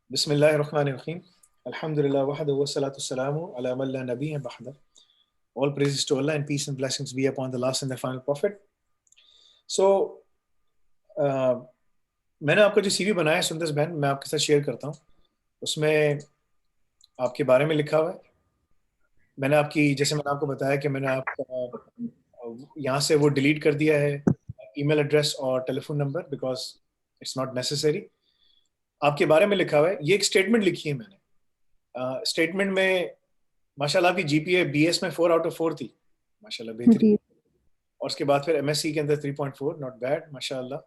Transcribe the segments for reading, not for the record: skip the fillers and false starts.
Bismillahirrahmanirrahim. Alhamdulillah wahdahu wassalatu wassalamu ala man la nabiyya ba'da. All praises to Allah and peace and blessings be upon the last and the final prophet. So मैंने आपका जो CV बनाया है सुंदस बहन, मैं आपके साथ share करता हूँ. उसमें आपके बारे में लिखा हुआ है. मैंने आपको बताया कि मैंने आपका यहाँ से वो डिलीट कर दिया है, ईमेल एड्रेस और telephone number, because it's not necessary. आपके बारे में लिखा हुआ है, ये एक स्टेटमेंट लिखी है मैंने. स्टेटमेंट में माशाल्लाह आपकी जीपीए बीएस में 4 आउट ऑफ 4 थी, माशाल्लाह बेहतरीन. और उसके बाद फिर एमएससी के अंदर 3.4, नॉट बैड, माशाल्लाह.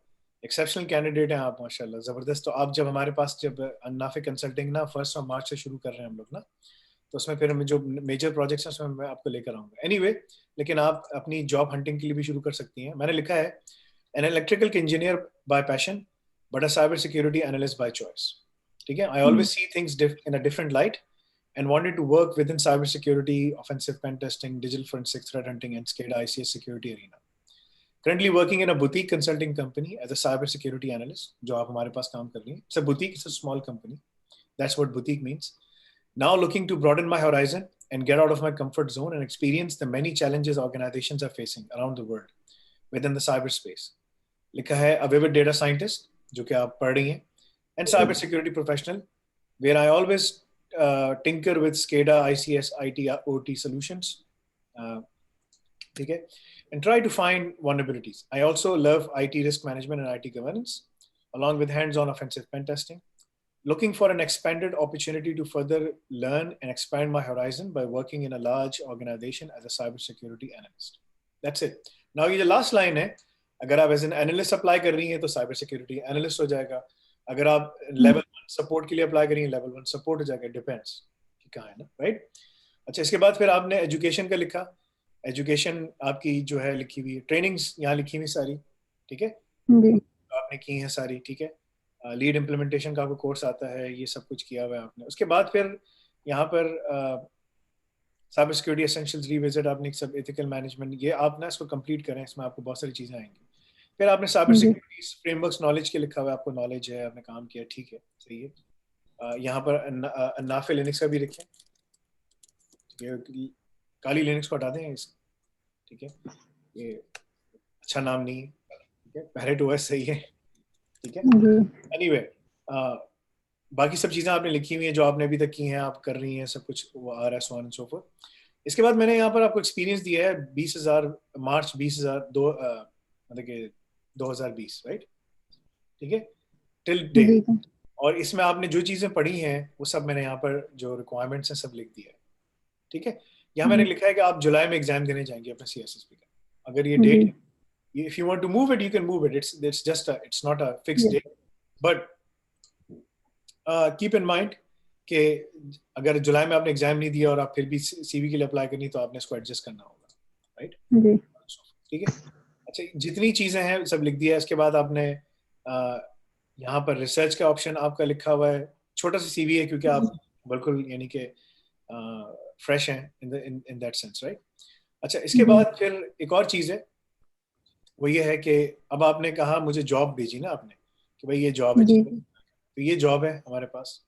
एक्सेप्शनल कैंडिडेट हैं आप, माशाल्लाह, जबरदस्त. तो आप जब हमारे पास जब अन्नाफे कंसल्टिंग ना 1 मार्च से शुरू कर रहे हैं हम लोग ना, तो उसमें फिर हमें जो मेजर प्रोजेक्ट्स हैं उसमें मैं आपको लेकर आऊँगा. एनीवे, लेकिन आप अपनी जॉब हंटिंग के लिए भी शुरू कर सकती हैं. मैंने लिखा है an electrical engineer by passion but a cyber security analyst by choice. ठीक है. I always see things in a different light and wanted to work within cybersecurity, offensive pen testing, digital forensics, threat hunting, and SCADA ICS security arena. Currently working in a boutique consulting company as a cybersecurity analyst. जो आप हमारे पास काम कर रही हैं. It's a boutique, it's a small company. That's what boutique means. Now looking to broaden my horizon and get out of my comfort zone and experience the many challenges organizations are facing around the world within the cyberspace. लिखा है a vivid data scientist, जो कि आप पढ़ रही हैं, and cybersecurity professional, where I always tinker with SCADA, ICS, IT, OT solutions. Okay, and try to find vulnerabilities. I also love IT risk management and IT governance, along with hands-on offensive pen testing. Looking for an expanded opportunity to further learn and expand my horizon by working in a large organization as a cybersecurity analyst. That's it. Now, ये जो last line है, अगर आप as an analyst apply कर रही हैं तो cyber security analyst हो जाएगा. अगर आप लेवल 1 सपोर्ट के लिए अप्लाई करेंगे, लेवल 1 सपोर्ट हो जाएगा. डिपेंड्स कि कहाँ है ना, राइट. अच्छा, इसके बाद फिर आपने एजुकेशन का लिखा. एजुकेशन आपकी जो है लिखी हुई है, ट्रेनिंग्स यहाँ लिखी हुई सारी. ठीक है, तो आपने की हैं सारी. ठीक है. लीड इम्प्लीमेंटेशन का आपको कोर्स आता है, ये सब कुछ किया हुआ है आपने. उसके बाद फिर यहाँ पर साइबर सिक्योरिटी एसेंशियल्स रिविजिट आपने सब, एथिकल मैनेजमेंट, ये आप ना इसको कंप्लीट करें, इसमें आपको बहुत सारी चीज़ें आएंगी. फिर आपने साइबर सिक्योरिटी फ्रेमवर्क्स नॉलेज के लिखा हुआ है, आपको नॉलेज है, आपने काम किया. ठीक है, सही है. यहाँ पर नाफे लिनक्स का भी लिखें. काली लिनक्स को हटा दें. ठीक है, ये अच्छा नाम नहीं है. ठीक है, पैरेट ओएस सही है. ठीक है. एनीवे, बाकी सब चीज़ें आपने लिखी हुई हैं जो आपने अभी तक की हैं, आप कर रही हैं, सब कुछ वो आ रहा है, so on and so fourth. इसके बाद मैंने यहाँ पर आपको एक्सपीरियंस दिया है 20,000 मार्च 20,002 मतलब कि 2020, राइट. ठीक है, टिल डे. और इसमें आपने जो चीजें पढ़ी हैं वो सब मैंने यहाँ पर जो रिक्वायरमेंट्स हैं सब लिख दिया है. ठीक है. यहाँ मैंने लिखा है कि आप जुलाई में एग्जाम देने जाएंगे अपने CSSP का. अगर ये डेट है, if you want to move it you can move it. It's just it's not a fix date, but keep in mind कि अगर जुलाई में आपने एग्जाम नहीं दिया और आप फिर भी CV के लिए अप्लाई करनी, तो आपने इसको एडजस्ट करना होगा, राइट. ठीक है. अच्छा, जितनी चीजें हैं सब लिख दिया है. इसके बाद आपने यहाँ पर रिसर्च का ऑप्शन आपका लिखा हुआ है. छोटा सा CV है क्योंकि आप बिल्कुल यानी कि फ्रेश हैं इन दैट सेंस, राइट. अच्छा, इसके बाद फिर एक और चीज़ है, वो ये है कि अब आपने कहा मुझे जॉब भेजी ना आपने कि भाई ये जॉब है. तो ये जॉब है हमारे पास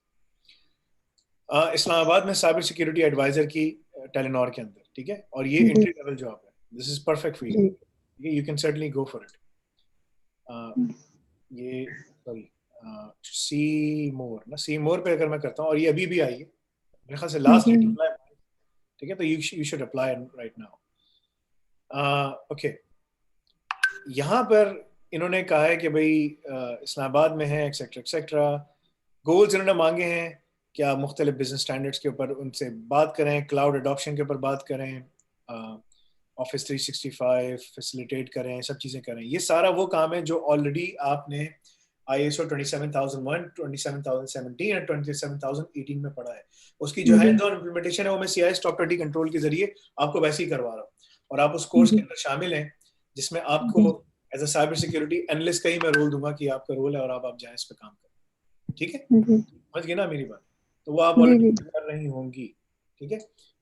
इस्लामाबाद में साइबर सिक्योरिटी एडवाइजर की, टेलीनॉर के अंदर. ठीक है. और ये एंट्री लेवल जॉब है. This is perfect for you. You can certainly go for it. ये सॉरी सी मोर पे अगर मैं करता हूँ, और ये अभी भी आई है मेरे ख्याल से लास्ट डेट अप्लाई. ठीक है, तो you should apply right now. Okay, यहाँ पर इन्होंने कहा है कि भाई इस्लामाबाद में है, एक्सेट्रा एक्सेट्रा. गोल्स इन्होंने मांगे हैं कि आप मुख्तलिफ बिजनेस स्टैंडर्ड्स के ऊपर उनसे बात करें, क्लाउड अडॉप्शन के ऊपर बात करें, ऑफिस 365 फैसिलिटेट करें, सब चीज़ें करें. ये सारा वो काम है जो ऑलरेडी आपने ISO 27001, 27017 और 27018 में पढ़ा है. उसकी जो हैंड्स ऑन इम्प्लीमेंटेशन है वो मैं CIS टॉप 20 कंट्रोल के जरिए आपको वैसे ही करवा रहा हूँ. और आप उस कोर्स के अंदर शामिल हैं जिसमें आपको as a cyber security analyst का ही मैं रोल दूंगा कि आपका रोल है और आप जाए इस पे काम करें. ठीक है, समझ गए ना मेरी बात. तो वो आप ऑलरेडी कर रही होंगी. ठीक है.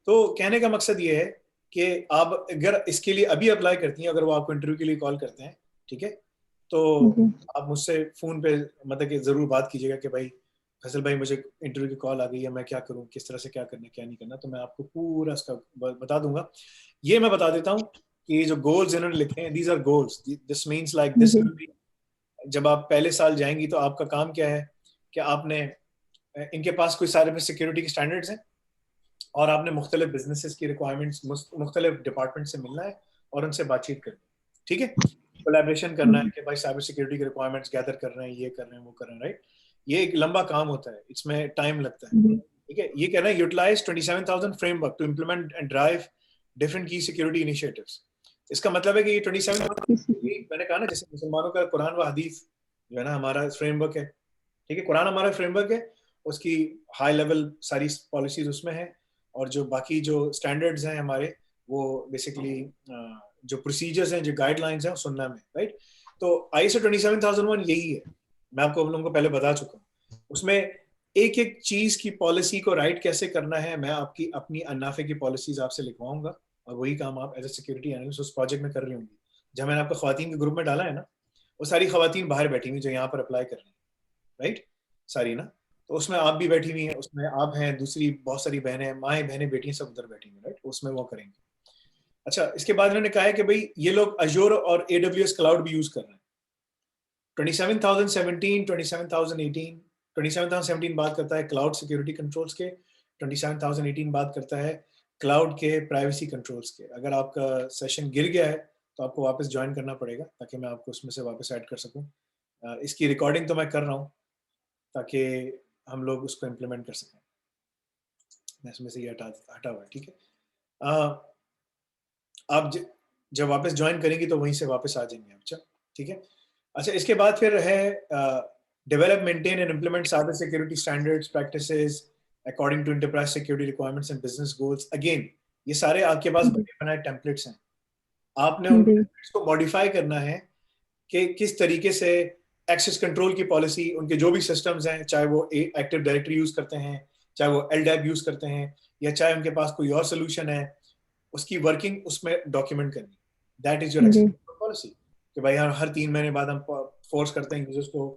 तो कहने का मकसद ये है कि आप अगर इसके लिए अभी अप्लाई करती हैं, अगर वो आपको इंटरव्यू के लिए कॉल करते हैं, ठीक है, तो आप मुझसे फोन पे मतलब कि जरूर बात कीजिएगा कि भाई फैसल भाई मुझे इंटरव्यू की कॉल आ गई है, मैं क्या करूं, किस तरह से क्या करना क्या नहीं करना, तो मैं आपको पूरा इसका बता दूंगा। ये मैं बता देता हूँ कि जो गोल्स इन्होंने लिखे हैं, these are goals, this means like this जी। विल बी, जब आप पहले साल जाएंगी तो आपका काम क्या है कि आपने इनके पास कोई सारे सिक्योरिटी के स्टैंडर्ड्स हैं, और आपने मुख्तलिफ बिजनेसेस की रिक्वायरमेंट्स मुख्तलिफ डिपार्टमेंट से मिलना है और उनसे बातचीत करनी है, ठीक है, कोलैबोरेशन करना है कि भाई साइबर सिक्योरिटी के रिक्वायरमेंट्स गैदर कर रहे हैं, ये कर रहे हैं, वो कर रहे हैं, राइट। ये एक लंबा काम होता है, इसमें टाइम लगता है, जी। ठीक है। ये कह रहे हैं utilise 27,000 framework to implement and drive different की सिक्योरिटी इनिशिएटिव्स। इसका मतलब है कि ये 27,000, मैंने कहा ना, जैसे मुसलमानों का कुरान व हदीस जो है ना हमारा फ्रेमवर्क है, ठीक है, कुरान हमारा फ्रेमवर्क है, उसकी हाई लेवल सारी पॉलिसीज उसमें है, और जो बाकी जो स्टैंडर्ड्स हैं हमारे, वो बेसिकली जो प्रोसीजर्स हैं, जो गाइडलाइंस हैं, वो सुनना में, राइट। तो ISO 27001 यही है, मैं आपको आप लोगों को पहले बता चुका हूँ। उसमें एक एक चीज की पॉलिसी को राइट कैसे करना है, मैं आपकी अपनी अन्नाफे की पॉलिसीज आपसे लिखवाऊंगा, और वही काम आप एज ए सिक्योरिटी एनालिस्ट उस प्रोजेक्ट में कर रही होंगी। जब मैंने आपको खवातीन के ग्रुप में डाला है ना, वो सारी खवातीन बाहर बैठी हुई जो यहाँ पर अप्लाई कर रही हैं, राइट, सारी ना। तो उसमें आप भी बैठी हुई हैं, उसमें आप हैं, दूसरी बहुत सारी बहनें, माएँ बहनें बेटियां सब उधर बैठी हुई, राइट, उसमें वो करेंगे। अच्छा, इसके बाद इन्होंने कहा है कि भाई ये लोग अजोर और AWS क्लाउड भी यूज कर रहे हैं। 27,017, 27,018, 27,017 बात करता है क्लाउड सिक्योरिटी कंट्रोल्स के, 27,018 बात करता है क्लाउड के प्राइवेसी कंट्रोल्स के। अगर आपका सेशन गिर गया है तो आपको वापस ज्वाइन करना पड़ेगा ताकि मैं आपको उसमें से वापस ऐड कर सकूं। इसकी रिकॉर्डिंग तो मैं कर रहा हूँ ताकि हम लोग उसको इम्प्लीमेंट कर सकें। मैं इसमें से ये हटा हुआ है, ठीक है। आप जब वापस ज्वाइन करेंगी तो वहीं से वापस आ जाएंगे। अच्छा, ठीक है। अच्छा, इसके बाद फिर है develop, maintain and implement cyber security standards practices according to enterprise security requirements and business goals. Again ये सारे आपके पास बने बनाए टेम्पलेट्स हैं, आपने उन जी। टेम्पलेट्स को मॉडिफाई करना है कि किस तरीके से एक्सेस कंट्रोल की पॉलिसी, उनके जो भी सिस्टम्स हैं, चाहे वो एक्टिव डायरेक्टरी यूज करते हैं, चाहे वो LDAP यूज करते हैं, या चाहे उनके पास कोई और सोल्यूशन है, उसकी वर्किंग उसमें डॉक्यूमेंट करनी। दैट इज योर एक्सेस जी। Control policy. कि भाई यार हर 3 महीने बाद हम फोर्स करते हैं यूजर्स को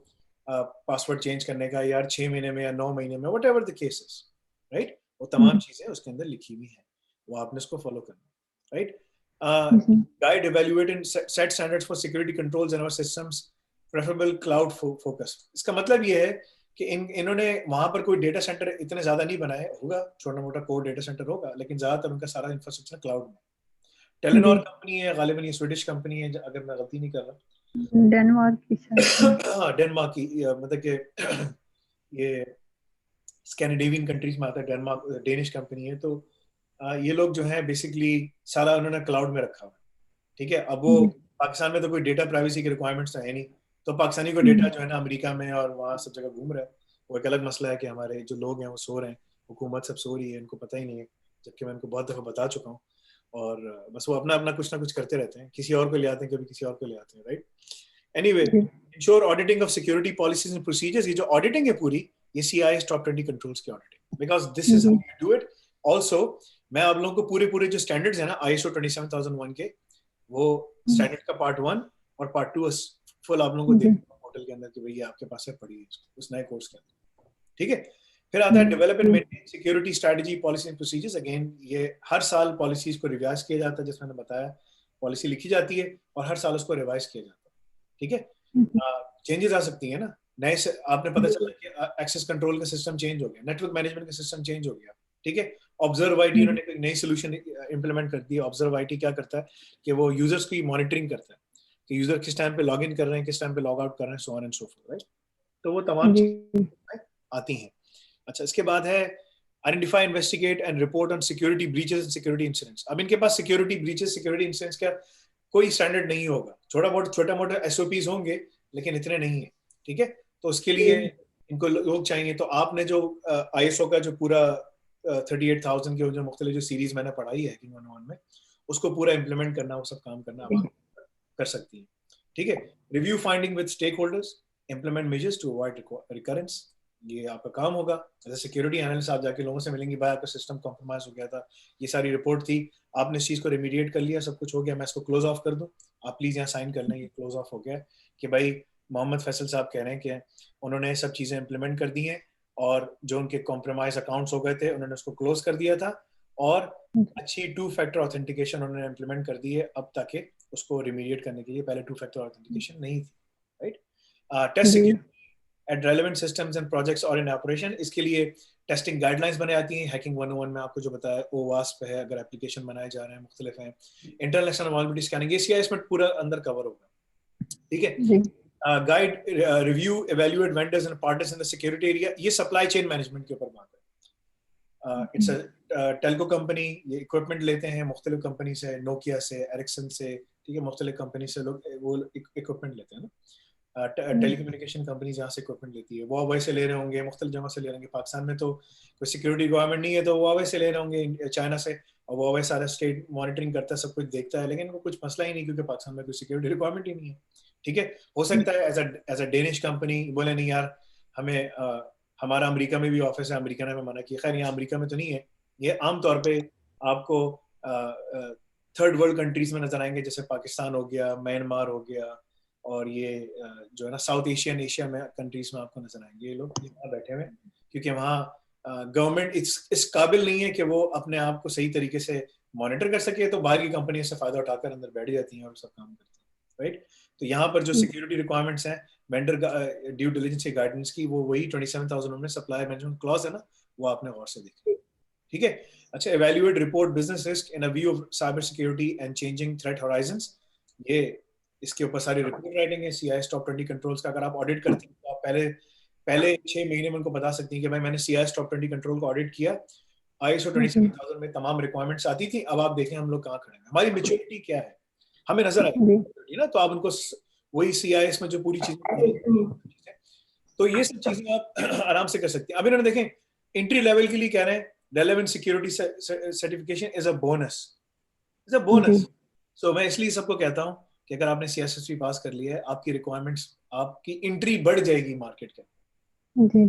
पासवर्ड चेंज करने का, यार 6 महीने में या 9 महीने में, what ever the cases, right. वो तमाम चीजें उसके अंदर लिखी हुई हैं, वो आपने उसको फॉलो करना, राइट। जी। guide, evaluate and set standards for security controls in our systems, preferable cloud focus। इसका मतलब ये है कि इन्होंने वहां पर कोई डेटा सेंटर इतने ज्यादा नहीं बनाए, होगा छोटा मोटा कोर डेटा सेंटर होगा, लेकिन ज्यादातर उनका सारा इंफ्रास्ट्रक्चर क्लाउड में। टेलीनॉर जी। कंपनी है, गालिबन ये स्वीडिश कंपनी है अगर मैं गलती नहीं कर डेनमार्क की शायद। रहा। हाँ, डेनमार्क की, मतलब कि ये स्कैंडिनेवियन कंट्रीज में आता है, डेनमार्क डेनिश कंपनी है। तो ये लोग जो है बेसिकली सारा उन्होंने क्लाउड में रखा हुआ है, ठीक है। अब वो जी। पाकिस्तान में तो कोई डेटा प्राइवेसी के रिक्वायरमेंट्स तो है नहीं, तो पाकिस्तानी को डेटा हम्म। जो है ना अमेरिका में और वहाँ सब जगह घूम रहा है। वो एक अलग मसला है कि हमारे जो लोग हैं वो सो रहे हैं, हुकूमत सब सो रही है, इनको पता ही नहीं है, जबकि मैं इनको बहुत दफ़ा बता चुका हूँ। और बस वो अपना अपना कुछ ना कुछ करते रहते हैं, किसी और को ले आते हैं, कभी किसी और को ले आते हैं, राइट। एनीवे, जी। Ensure auditing of security policies and procedures. ये जो ऑडिटिंग है पूरी, ये CIS टॉप 20 कंट्रोल्स की auditing, because this is how जी। You do it. ऑल्सो मैं आप लोगों को पूरे पूरे जो स्टैंडर्ड्स है ना ISO 27001 के, वो स्टैंडर्ड का पार्ट 1 और पार्ट 2 फुल आप लोगों को दे जी। देगा पोर्टल के अंदर कि भैया आपके पास है, पढ़िए उस नए कोर्स के अंदर, ठीक है। फिर आता है डेवलप एंड जी। Maintain security strategy policy and procedures. Again ये हर साल पॉलिसीज को रिवाइज किया जाता है, जैसे मैंने बताया, पॉलिसी लिखी जाती है और हर साल उसको रिवाइज किया जाता है, ठीक है। चेंजेस आ सकती है ना, नए से आपने पता चला कि एक्सेस कंट्रोल का सिस्टम चेंज हो गया, नेटवर्क मैनेजमेंट का सिस्टम चेंज हो गया, ठीक है। ऑब्जर्व आईटी जी। उन्होंने कोई नई सोल्यूशन इंप्लीमेंट कर दी है। ऑब्जर्व आईटी क्या करता है कि वो यूजर्स की मॉनिटरिंग करता है कि यूजर किस टाइम पे लॉग इन कर रहे हैं, किस टाइम पे लॉग आउट कर रहे हैं, so on and so fourth, right. तो वो तमाम जी। चीजें आती हैं। अच्छा, इसके बाद है identify, investigate and report on security breaches and security incidents. अब इनके पास सिक्योरिटी ब्रीचेस, सिक्योरिटी इंसिडेंट्स का कोई स्टैंडर्ड नहीं होगा, छोटा मोटा SOPs होंगे लेकिन इतने नहीं है, ठीक है। तो उसके लिए इनको लोग चाहिए। तो आपने जो ISO का जो पूरा 38,000 के जो मुख्तलिफ जो सीरीज मैंने पढ़ाई है हैकिंग 101 में, उसको पूरा इम्प्लीमेंट करना, वो सब काम करना आप कर सकती हैं, ठीक है। Review finding with stakeholders, implement measures to avoid recurrence. ये आपका काम होगा एज ए सिक्योरिटी एनालिस्ट। आप जाके लोगों से मिलेंगे, भाई आपका सिस्टम कॉम्प्रोमाइज हो गया था, ये सारी रिपोर्ट थी, आपने इस चीज को रेमीडिएट कर लिया, सब कुछ हो गया, मैं इसको क्लोज ऑफ कर दूं, आप प्लीज यहाँ साइन कर लें, ये क्लोज ऑफ हो गया कि भाई मोहम्मद फैसल साहब कह रहे हैं कि उन्होंने सब चीजें इंप्लीमेंट कर दी हैं और जो उनके कॉम्प्रोमाइज अकाउंट्स हो गए थे उन्होंने उसको क्लोज कर दिया था, और अच्छी 2 फैक्टर ऑथेंटिकेशन उन्होंने इम्प्लीमेंट कर दी है अब, ताकि उसको रिमीडिएट करने के लिए। पहले 2 फैक्टर ऑथेंटिकेशन नहीं थी, राइट। टेस्ट जी security at relevant systems and projects और इन ऑपरेशन, इसके लिए टेस्टिंग गाइडलाइंस बनाई जाती हैं। हैकिंग 101 में आपको जो बताया, OWASP है, अगर एप्लीकेशन बनाए जा रहे हैं मुख्तलिफ हैं। इंटरनेशनल वल्नरेबिलिटी स्कैनिंग, ये CIS में पूरा अंदर कवर होगा, ठीक है। जी guide, review, evaluate vendors and partners in the security area, ये सप्लाई चेन मैनेजमेंट के ऊपर बात है। इट्स अ टेलको कंपनी, ये इक्विपमेंट लेते हैं मुख्तलिफ कंपनी से, नोकिया से, एरिक्सन से, ठीक है, मुख्तलिफ कंपनी से लोग वो इक्विपमेंट लेते हैं ना। टेलीकम्युनिकेशन कंपनी जहाँ से इक्विपमेंट लेती है, वो हुआवे से ले रहे होंगे, मुख्तलिफ जगह से ले रहे होंगे। पाकिस्तान में तो कोई सिक्योरिटी रिक्वायरमेंट नहीं है, तो वो हुआवे से ले रहे होंगे, चाइना से, और वो हुआवे सारा स्टेट मॉनिटरिंग करता है, सब कुछ देखता है, लेकिन वो कुछ मसला ही नहीं, क्योंकि पाकिस्तान में कोई सिक्योरिटी रिक्वायरमेंट ही नहीं है, ठीक है। हो सकता है एज अ डेनिश कंपनी बोले नहीं यार, हमें हमारा अमेरिका में भी ऑफिस है, अमेरिका ने हमें मना किया। खैर यहाँ अमेरिका में तो नहीं है, ये आमतौर पे आपको थर्ड वर्ल्ड कंट्रीज में नजर आएंगे, जैसे पाकिस्तान हो गया, म्यांमार हो गया, और ये जो है ना साउथ एशियन, एशिया में कंट्रीज में आपको नजर आएंगे ये लोग यहाँ बैठे हुए, क्योंकि वहाँ गवर्नमेंट इस काबिल नहीं है कि वो अपने आप को सही तरीके से मॉनिटर कर सके, तो बाहर की कंपनियों से फायदा उठाकर अंदर बैठ जाती हैं और सब काम करती हैं, राइट। तो यहाँ पर जो सिक्योरिटी रिक्वायरमेंट्स हैं वेंडर ड्यू डिलिजेंस गाइडेंस की, वो वही 27,000 में सप्लाई मैनेजमेंट क्लॉज है ना, वो आपने गौर से देखा, ठीक है। अच्छा, evaluate report business risk in a view of cyber security and changing threat horizons, ये इसके ऊपर सारी रिपोर्ट राइटिंग है। CIS टॉप 20 कंट्रोल्स का अगर आप ऑडिट करती हैं तो आप पहले पहले 6 महीने में उनको बता सकती हैं कि भाई मैंने CIS टॉप 20 कंट्रोल को ऑडिट किया, ISO 27000 में तमाम रिक्वायरमेंट्स आती थी, अब आप देखें हम लोग कहाँ खड़े हैं, हमारी मेच्योरिटी क्या है, हमें नजर आएगी ना। तो आप उनको वही CIS में जो पूरी चीजें, तो ये सब चीजें आप आराम से कर सकती हैं। अब इन्होंने देखें एंट्री लेवल के लिए कह रहे हैं relevant security certification is a bonus, is a bonus। so मैं इसलिए सबको कहता हूँ कि अगर आपने CSSP पास कर लिया है, आपकी रिक्वायरमेंट्स, आपकी एंट्री बढ़ जाएगी मार्केट के। जी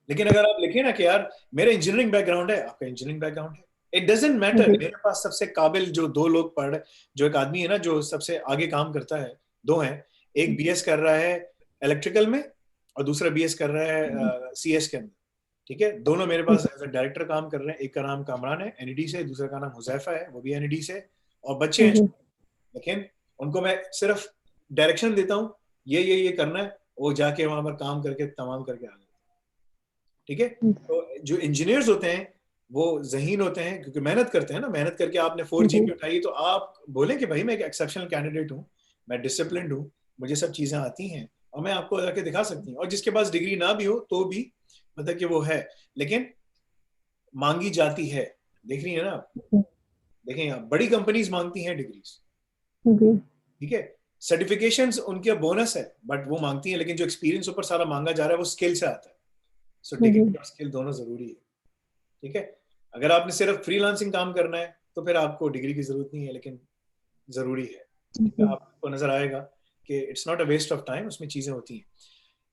लेकिन अगर आप लिखे ना कि यार मेरा इंजीनियरिंग बैकग्राउंड है, आपका इंजीनियरिंग बैकग्राउंड है, इट डजंट मैटर। मेरे पास सबसे काबिल जो 2 लोग पढ़, जो एक आदमी है ना जो सबसे आगे काम करता है, 2 हैं, एक BS कर रहा है इलेक्ट्रिकल में और दूसरा BS कर रहा है CS के अंदर, ठीक है। दोनों मेरे पास एज अ डायरेक्टर काम कर रहे हैं। एक का नाम कामरान है NED से, दूसरा का नाम हुजैफा है, वो भी NED से, और बच्चे हैं, लेकिन उनको मैं सिर्फ डायरेक्शन देता हूँ, ये करना है, वो जाके वहां पर काम करके तमाम करके आ गए, ठीक है। तो जो इंजीनियर्स होते हैं वो ज़हीन होते हैं, क्योंकि मेहनत करते हैं ना, मेहनत करके आपने 4 GPA उठाई, तो आप बोले कि भाई मैं एक एक्सेप्शनल कैंडिडेट हूँ, मैं डिसिप्लिन्ड हूँ, मुझे सब चीजें आती हैं, और मैं आपको जाके दिखा सकती हूँ। और जिसके पास डिग्री ना भी हो तो भी मतलब कि वो है, लेकिन मांगी जाती है, देख रही है ना आप, देखें आप बड़ी कंपनीज मांगती हैं डिग्रीज, ठीक है। सर्टिफिकेशंस उनके बोनस है, बट वो मांगती हैं, लेकिन जो एक्सपीरियंस ऊपर सारा मांगा जा रहा है वो स्किल से आता है। सो डिग्री और स्किल दोनों जरूरी है, ठीक है। अगर आपने सिर्फ फ्रीलांसिंग काम करना है तो फिर आपको डिग्री की जरूरत नहीं है, लेकिन जरूरी है। आपको नजर आएगा कि it's not a waste of time, उसमें चीजें होती हैं।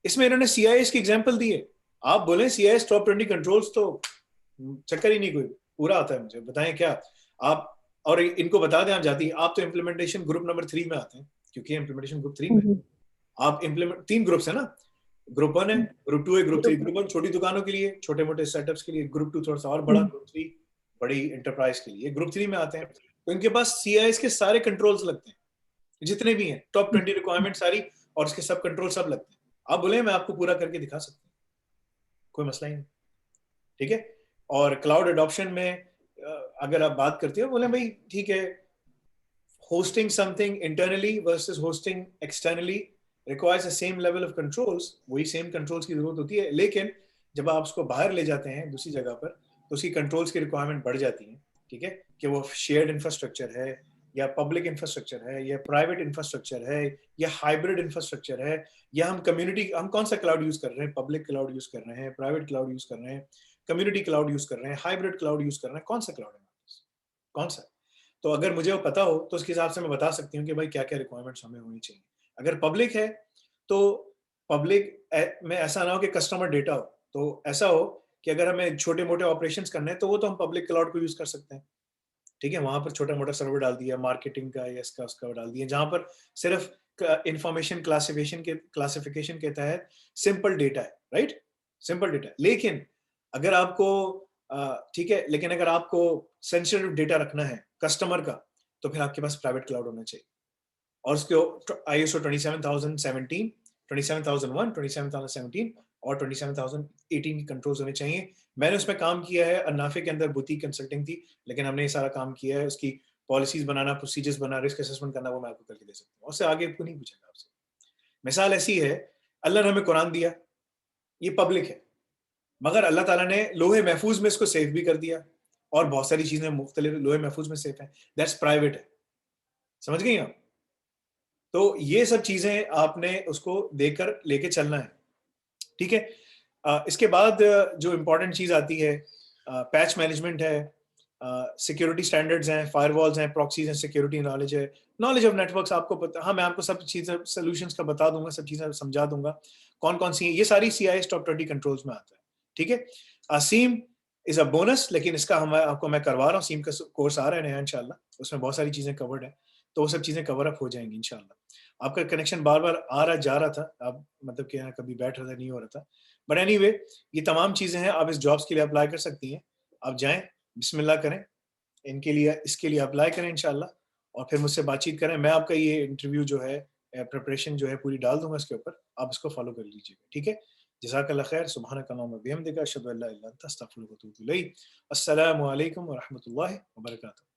इसमें इन्होंने CIS की एग्जांपल दी है। आप बोले CIS टॉप 20 कंट्रोल्स, तो चक्कर ही नहीं कोई, पूरा आता है मुझे, बताएं क्या आप। और इनको बता दें, आप जाती हैं, आप तो इम्प्लीमेंटेशन ग्रुप नंबर 3 में आते हैं, क्योंकि इम्प्लीमेंटेशन ग्रुप 3 में आप इम्प्लीमेंट 3 ग्रुप्स है ना, ग्रुप 1 है, ग्रुप 2 है, ग्रुप 3। ग्रुप 1 छोटी दुकानों के लिए, छोटे मोटे सेटअप्स के लिए, ग्रुप 2 थोड़ा सा और बड़ा, ग्रुप 3 बड़ी एंटरप्राइज के लिए, ग्रुप 3 में आते हैं। तो इनके पास CIS के सारे कंट्रोल्स लगते हैं, जितने भी हैं टॉप 20 रिक्वायरमेंट सारी, और उसके सब कंट्रोल सब लगते हैं। आप बोले मैं आपको पूरा करके दिखा सकता हूँ, कोई मसला ही नहीं, ठीक है। और क्लाउड एडॉप्शन में अगर आप बात करते हो, बोले भाई ठीक है, hosting something internally versus hosting externally requires the same level of controls, वही सेम कंट्रोल्स की जरूरत होती है, लेकिन जब आप उसको बाहर ले जाते हैं दूसरी जगह पर, तो उसकी कंट्रोल्स की रिक्वायरमेंट बढ़ जाती है, ठीक है। कि वो शेयर्ड इंफ्रास्ट्रक्चर है, या पब्लिक इंफ्रास्ट्रक्चर है, या प्राइवेट इंफ्रास्ट्रक्चर है, या हाइब्रिड इंफ्रास्ट्रक्चर है, या हम कम्युनिटी, हम कौन सा क्लाउड यूज कर रहे हैं, पब्लिक क्लाउड यूज कर रहे हैं, प्राइवेट क्लाउड यूज कर रहे हैं, कम्युनिटी क्लाउड यूज कर रहे हैं, हाइब्रिड क्लाउड यूज कर रहे हैं, कौन सा क्लाउड है, कौन सा। तो अगर मुझे वो पता हो तो उसके हिसाब से मैं बता सकती हूँ कि भाई क्या क्या रिक्वायरमेंट्स हमें होनी चाहिए। अगर पब्लिक है तो पब्लिक में ऐसा ना हो कि कस्टमर डेटा हो, तो ऐसा हो कि अगर हमें छोटे मोटे ऑपरेशंस करने हैं तो वो तो हम पब्लिक क्लाउड को यूज कर सकते हैं, ठीक है। वहां पर छोटा मोटा सर्वर डाल दिया, मार्केटिंग का या इसका उसका डाल दिया, जहां पर सिर्फ इंफॉर्मेशन क्लासिफिकेशन के तहत सिंपल डेटा है, राइट। Simple data. लेकिन अगर आपको ठीक है, लेकिन अगर आपको सेंसिटिव डेटा रखना है कस्टमर का, तो फिर आपके पास प्राइवेट क्लाउड होना चाहिए। और उसके ISO 27017, 27001, 27017 और 27018 की कंट्रोल्स होने चाहिए। मैंने उसमें काम किया है, अन्नाफे के अंदर बुटीक कंसल्टिंग थी, लेकिन हमने ये सारा काम किया है। उसकी पॉलिसीज बनाना, प्रोसीजर्स बनाना, रिस्क असेसमेंट करना, वो मैं आपको करके दे सकता हूँ। उससे आगे आपको नहीं पूछेगा आपसे। मिसाल ऐसी है, अल्लाह ने हमें कुरान दिया, ये पब्लिक है, मगर अल्लाह ताला ने लोहे महफूज में इसको सेफ भी कर दिया, और बहुत सारी चीजें मुख्तलिफ लोहे महफूज में सेफ है, दैट्स प्राइवेट है। समझ गई आप? तो ये सब चीजें आपने उसको देकर लेके चलना है, ठीक है। इसके बाद जो इम्पोर्टेंट चीज आती है, पैच मैनेजमेंट है, सिक्योरिटी स्टैंडर्ड्स हैं, फायरवॉल्स हैं, प्रॉक्सीज हैं, सिक्योरिटी नॉलेज है, नॉलेज ऑफ नेटवर्क्स आपको पता। हाँ, मैं आपको सब चीजें सोल्यूशंस का बता दूंगा, सब चीजें समझा दूंगा कौन कौन सी हैं। ये सारी CIS टॉप 20 कंट्रोल्स में आता है, ठीक है। सीम इज अ बोनस, लेकिन इसका हम आपको मैं करवा रहा हूँ। सीम का कोर्स आ रहा है नया इंशाल्लाह, उसमें बहुत सारी चीजें कवर्ड है, तो वो सब चीजें कवर अप हो जाएंगी इंशाल्लाह। आपका कनेक्शन बार बार आ रहा जा रहा था, आप मतलब कि कभी बैठ रहा था, नहीं हो रहा था, बट एनीवे ये तमाम चीजें हैं। आप इस जॉब्स के लिए अप्लाई कर सकती हैं। आप जाएं, बिस्मिल्लाह करें, इनके लिए, इसके लिए अप्लाई करें इंशाल्लाह, और फिर मुझसे बातचीत करें। मैं आपका ये इंटरव्यू जो है, प्रिपरेशन जो है पूरी डाल दूंगा इसके ऊपर, आप इसको फॉलो कर लीजिएगा, ठीक है। जज़ाकल्लाह खैर, सुब्हानक अल्लाहुम्मा व बिहम्दिका, अशहदु अल्ला इलाहा इल्ला अंता, अस्तगफिरुका व अतूबु इलैक। अस्सलामु अलैकुम व रहमतुल्लाहि व बरकातहू।